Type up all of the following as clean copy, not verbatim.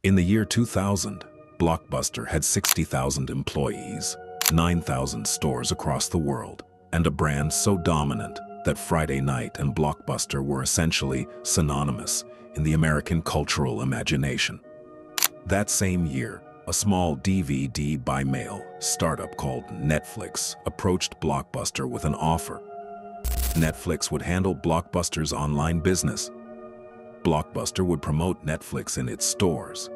In the year 2000, Blockbuster had 60,000 employees, 9,000 stores across the world, and a brand so dominant that Friday night and Blockbuster were essentially synonymous in the American cultural imagination. That same year, a small DVD by mail startup called Netflix approached Blockbuster with an offer. Netflix would handle Blockbuster's online business. Blockbuster would promote Netflix in its stores.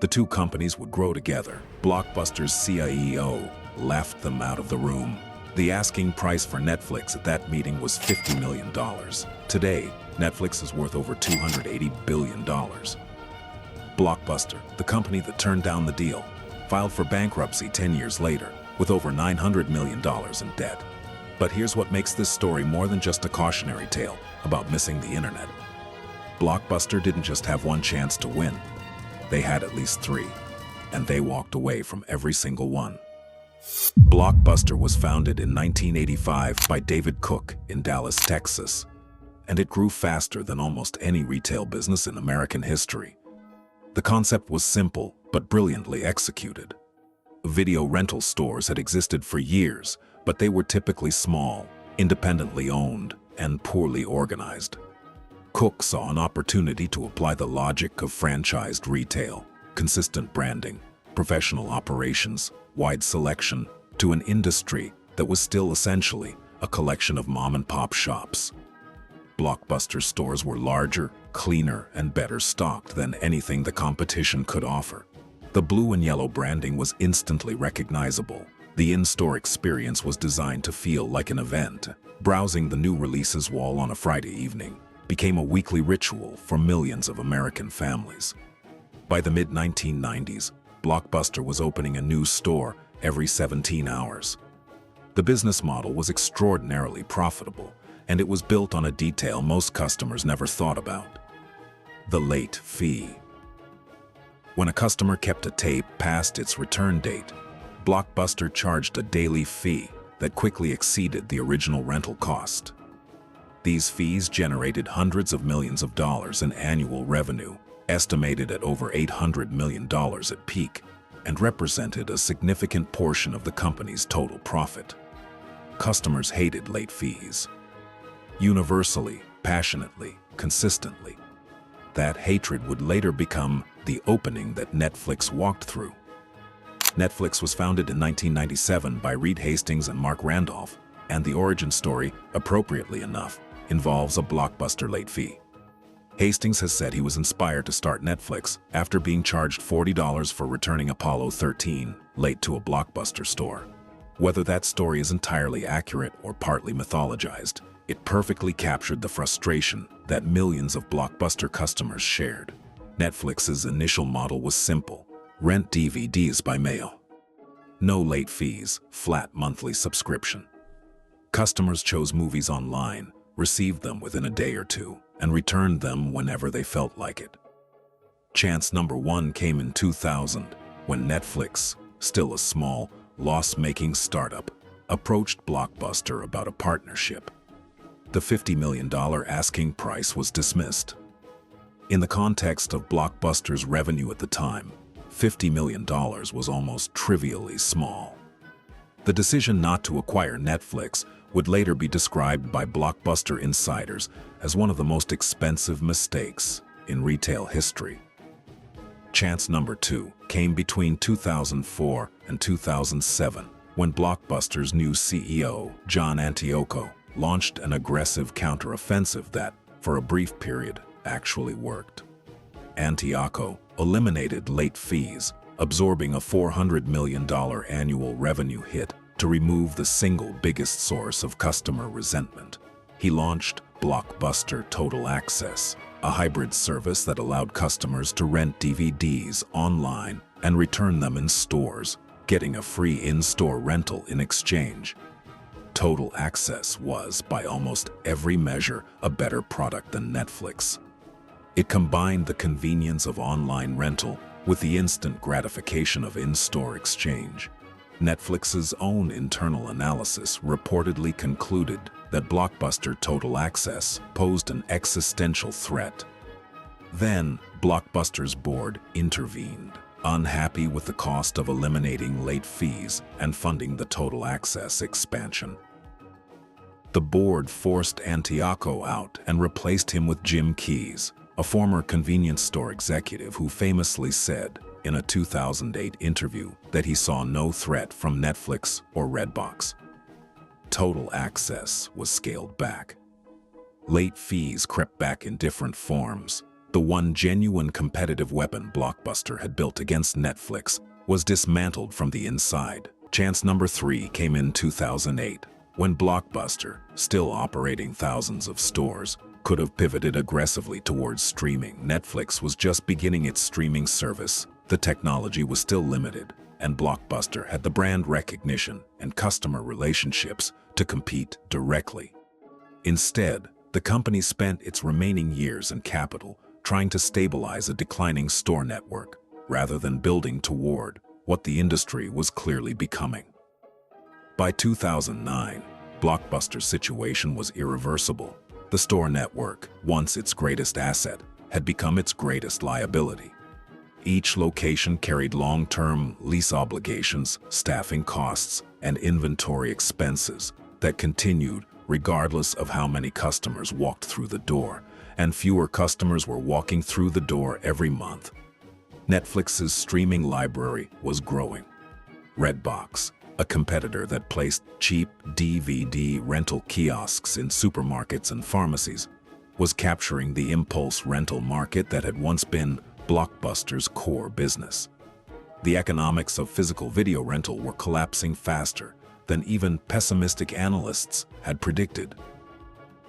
The two companies would grow together. Blockbuster's CIO laughed them out of the room. The asking price for Netflix at that meeting was $50 million. Today, Netflix is worth over $280 billion. Blockbuster, the company that turned down the deal, filed for bankruptcy 10 years later with over $900 million in debt. But here's what makes this story more than just a cautionary tale about missing the internet. Blockbuster didn't just have one chance to win. They had at least three, and they walked away from every single one. Blockbuster was founded in 1985 by David Cook in Dallas, Texas, and it grew faster than almost any retail business in American history. The concept was simple but brilliantly executed. Video rental stores had existed for years, but they were typically small, independently owned, and poorly organized. Cook saw an opportunity to apply the logic of franchised retail, consistent branding, professional operations, wide selection, to an industry that was still essentially a collection of mom-and-pop shops. Blockbuster stores were larger, cleaner, and better stocked than anything the competition could offer. The blue and yellow branding was instantly recognizable. The in-store experience was designed to feel like an event. Browsing the new releases wall on a Friday evening became a weekly ritual for millions of American families. By the mid-1990s, Blockbuster was opening a new store every 17 hours. The business model was extraordinarily profitable, and it was built on a detail most customers never thought about: the late fee. When a customer kept a tape past its return date, Blockbuster charged a daily fee that quickly exceeded the original rental cost. These fees generated hundreds of millions of dollars in annual revenue, estimated at over $800 million at peak, and represented a significant portion of the company's total profit. Customers hated late fees. Universally, passionately, consistently. That hatred would later become the opening that Netflix walked through. Netflix was founded in 1997 by Reed Hastings and Marc Randolph, and the origin story, appropriately enough, involves a Blockbuster late fee. Hastings has said he was inspired to start Netflix after being charged $40 for returning Apollo 13 late to a Blockbuster store. Whether that story is entirely accurate or partly mythologized, it perfectly captured the frustration that millions of Blockbuster customers shared. Netflix's initial model was simple: rent DVDs by mail. No late fees, flat monthly subscription. Customers chose movies online, received them within a day or two, and returned them whenever they felt like it. Chance number one came in 2000, when Netflix, still a small, loss-making startup, approached Blockbuster about a partnership. The $50 million asking price was dismissed. In the context of Blockbuster's revenue at the time, $50 million was almost trivially small. The decision not to acquire Netflix would later be described by Blockbuster insiders as one of the most expensive mistakes in retail history. Chance number two came between 2004 and 2007, when Blockbuster's new CEO, John Antioco, launched an aggressive counteroffensive that, for a brief period, actually worked. Antioco eliminated late fees, absorbing a $400 million annual revenue hit to remove the single biggest source of customer resentment. He launched Blockbuster Total Access, a hybrid service that allowed customers to rent DVDs online and return them in stores, getting a free in-store rental in exchange. Total Access was, by almost every measure, a better product than Netflix. It combined the convenience of online rental with the instant gratification of in-store exchange. Netflix's own internal analysis reportedly concluded that Blockbuster Total Access posed an existential threat. Then, Blockbuster's board intervened, unhappy with the cost of eliminating late fees and funding the total access expansion. The board forced Antioco out and replaced him with Jim Keyes, a former convenience store executive who famously said in a 2008 interview that he saw no threat from Netflix or Redbox. Total access was scaled back. Late fees crept back in different forms. The one genuine competitive weapon Blockbuster had built against Netflix was dismantled from the inside. Chance number 3 came in 2008, when Blockbuster, still operating thousands of stores, could have pivoted aggressively towards streaming. Netflix was just beginning its streaming service. The technology was still limited, and Blockbuster had the brand recognition and customer relationships to compete directly. Instead, the company spent its remaining years and capital trying to stabilize a declining store network, rather than building toward what the industry was clearly becoming. By 2009, Blockbuster's situation was irreversible. The store network, once its greatest asset, had become its greatest liability. Each location carried long-term lease obligations, staffing costs, and inventory expenses that continued regardless of how many customers walked through the door, and fewer customers were walking through the door every month. Netflix's streaming library was growing. Redbox, a competitor that placed cheap DVD rental kiosks in supermarkets and pharmacies, was capturing the impulse rental market that had once been Blockbuster's core business. The economics of physical video rental were collapsing faster than even pessimistic analysts had predicted.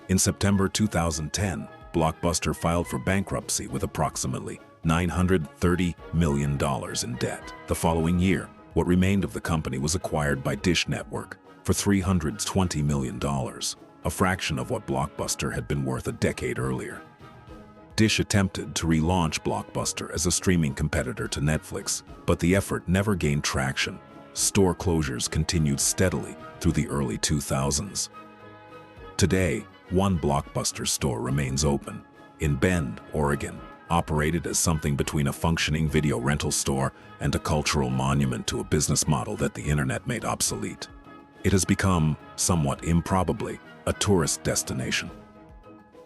In September 2010, Blockbuster filed for bankruptcy with approximately $930 million in debt. The following year, what remained of the company was acquired by Dish Network for $320 million, a fraction of what Blockbuster had been worth a decade earlier. Dish attempted to relaunch Blockbuster as a streaming competitor to Netflix, but the effort never gained traction. Store closures continued steadily through the early 2000s. Today, one Blockbuster store remains open, in Bend, Oregon, operated as something between a functioning video rental store and a cultural monument to a business model that the internet made obsolete. It has become, somewhat improbably, a tourist destination.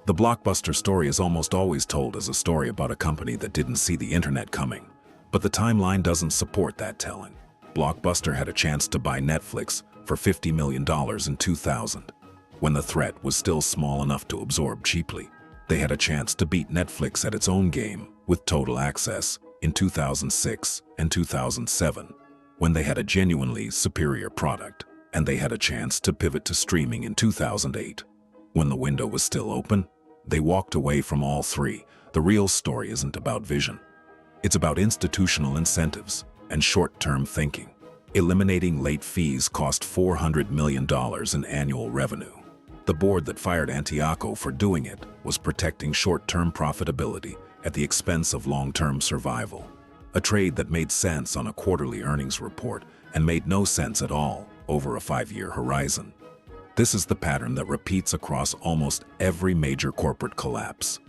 The Blockbuster story is almost always told as a story about a company that didn't see the internet coming, but the timeline doesn't support that telling. Blockbuster had a chance to buy Netflix for $50 million in 2000, when the threat was still small enough to absorb cheaply. They had a chance to beat Netflix at its own game with Total Access in 2006 and 2007, when they had a genuinely superior product, and they had a chance to pivot to streaming in 2008. When the window was still open, they walked away from all three. The real story isn't about vision. It's about institutional incentives and short-term thinking. Eliminating late fees cost $400 million in annual revenue. The board that fired Antioco for doing it was protecting short-term profitability at the expense of long-term survival. A trade that made sense on a quarterly earnings report and made no sense at all over a 5-year horizon. This is the pattern that repeats across almost every major corporate collapse.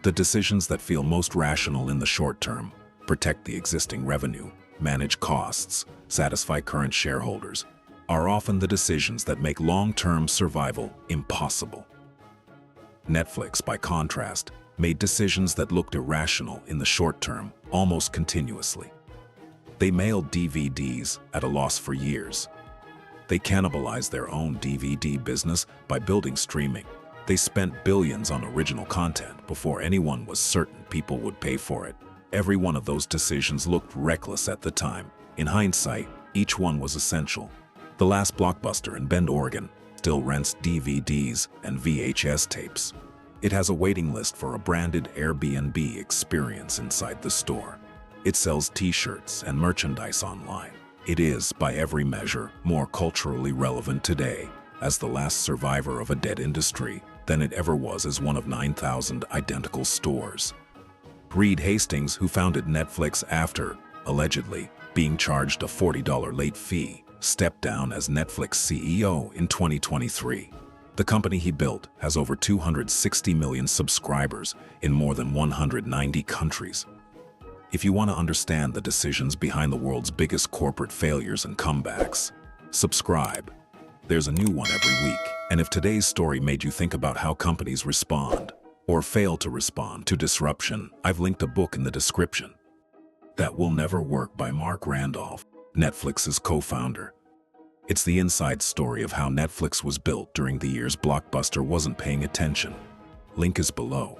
The decisions that feel most rational in the short term, protect the existing revenue, manage costs, satisfy current shareholders, are often the decisions that make long-term survival impossible. Netflix, by contrast, made decisions that looked irrational in the short term almost continuously. They mailed DVDs at a loss for years. They cannibalized their own DVD business by building streaming. They spent billions on original content before anyone was certain people would pay for it. Every one of those decisions looked reckless at the time. In hindsight, each one was essential. The last Blockbuster in Bend, Oregon, still rents DVDs and VHS tapes. It has a waiting list for a branded Airbnb experience inside the store. It sells t-shirts and merchandise online. It is, by every measure, more culturally relevant today as the last survivor of a dead industry than it ever was as one of 9,000 identical stores. Reed Hastings, who founded Netflix after, allegedly, being charged a $40 late fee, stepped down as Netflix CEO in 2023. The company he built has over 260 million subscribers in more than 190 countries. If you want to understand the decisions behind the world's biggest corporate failures and comebacks, subscribe. There's a new one every week. And if today's story made you think about how companies respond or fail to respond to disruption, I've linked a book in the description. That Will Never Work by Marc Randolph, Netflix's co-founder. It's the inside story of how Netflix was built during the years Blockbuster wasn't paying attention. Link is below.